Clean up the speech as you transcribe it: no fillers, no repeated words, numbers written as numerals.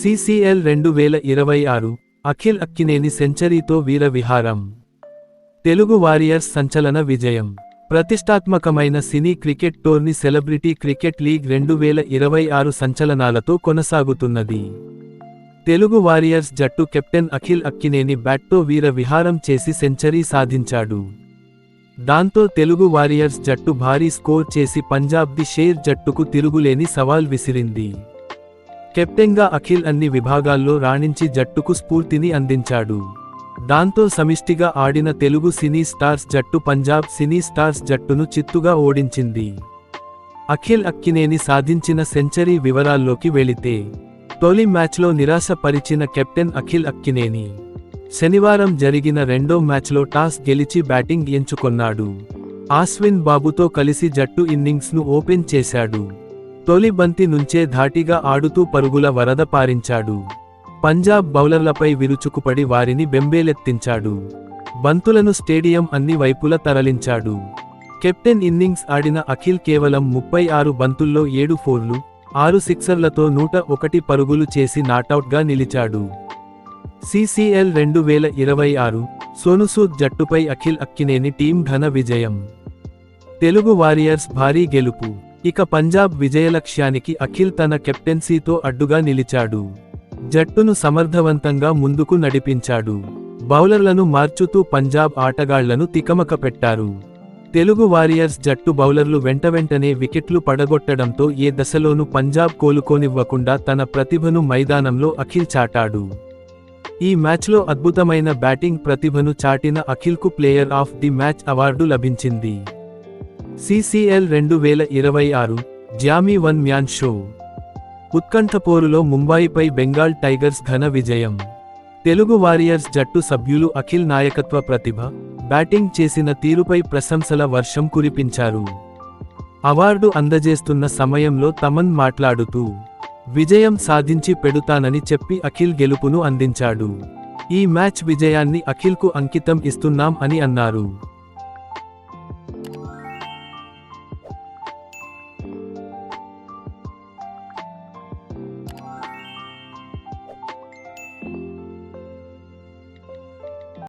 CCL 2026 Akhil Akkineni సెంచరీతో వీర విహారం. Telugu warriors సంచలన విజయం. ప్రతిష్టాత్మకమైన cine cricket tourney celebrity cricket league 2026 సంచలనాలతో కొనసాగుతున్నది. తెలుగు వారియర్స్ జట్టు కెప్టెన్ అఖిల్ అక్కినేని బ్యాట్తో వీర విహారం చేసి సెంచరీ సాధించాడు. దాంతో తెలుగు వారియర్స్ జట్టు భారీ స్కోర్ చేసి పంజాబ్ ది షేర్ జట్టుకు తిరుగులేని సవాల్ విసిరింది. కెప్టెన్గా అఖిల్ అన్ని విభాగాల్లో రాణించి జట్టుకు స్ఫూర్తిని అందించాడు. దాంతో సమిష్టిగా ఆడిన తెలుగు సినీ స్టార్స్ జట్టు పంజాబ్ సినీ స్టార్స్ జట్టును చిత్తుగా ఓడించింది. అఖిల్ అక్కినేని సాధించిన సెంచరీ వివరాల్లోకి వెళితే, తొలి మ్యాచ్లో నిరాశ పరిచిన కెప్టెన్ అఖిల్ అక్కినేని శనివారం జరిగిన రెండో మ్యాచ్లో టాస్ గెలిచి బ్యాటింగ్ ఎంచుకొన్నాడు. అశ్విన్ బాబుతో కలిసి జట్టు ఇన్నింగ్స్ను ఓపెన్ చేశాడు. తొలి బంతి నుంచే ధాటిగా ఆడుతూ పరుగుల వరద పారించాడు. పంజాబ్ బౌలర్లపై విరుచుకుపడి వారిని బెంబేలెత్తించాడు. బంతులను స్టేడియం అన్ని వైపుల తరలించాడు. కెప్టెన్ ఇన్నింగ్స్ ఆడిన అఖిల్ కేవలం 36 బంతుల్లో 7 ఫోర్లు, 6 సిక్సర్లతో 101 పరుగులు చేసి నాటౌట్గా నిలిచాడు. CCL 2026 సోనూసూద్ జట్టుపై అఖిల్ అక్కినేని టీం ఘన విజయం. తెలుగు వారియర్స్ భారీ గెలుపు. ఇక పంజాబ్ విజయలక్ష్యానికి అఖిల్ తన కెప్టెన్సీతో అడ్డుగా నిలిచాడు. జట్టును సమర్థవంతంగా ముందుకు నడిపించాడు. బౌలర్లను మార్చుతూ పంజాబ్ ఆటగాళ్లను తికమకపెట్టారు. తెలుగు వారియర్స్ జట్టు బౌలర్లు వెంటనే వికెట్లు పడగొట్టడంతో ఏ దశలోనూ పంజాబ్ కోలుకోనివ్వకుండా తన ప్రతిభను మైదానంలో అఖిల్ చాటాడు. ఈ మ్యాచ్లో అద్భుతమైన బ్యాటింగ్ ప్రతిభను చాటిన అఖిల్కు player of the match award లభించింది. CCL 2026 జామీ వన్ మ్యాన్ షో. ఉత్కంఠపోరులో ముంబాయిపై బెంగాల్ టైగర్స్ ఘన విజయం. తెలుగు వారియర్స్ జట్టు సభ్యులు అఖిల్ నాయకత్వ ప్రతిభ, బ్యాటింగ్ చేసిన తీరుపై ప్రశంసల వర్షం కురిపించారు. అవార్డు అందజేస్తున్న సమయంలో తమన్ మాట్లాడుతూ, విజయం సాధించి పెడుతానని చెప్పి అఖిల్ గెలుపును అందించాడు. ఈ మ్యాచ్ విజయాన్ని అఖిల్కు అంకితం ఇస్తున్నాం అని అన్నారు.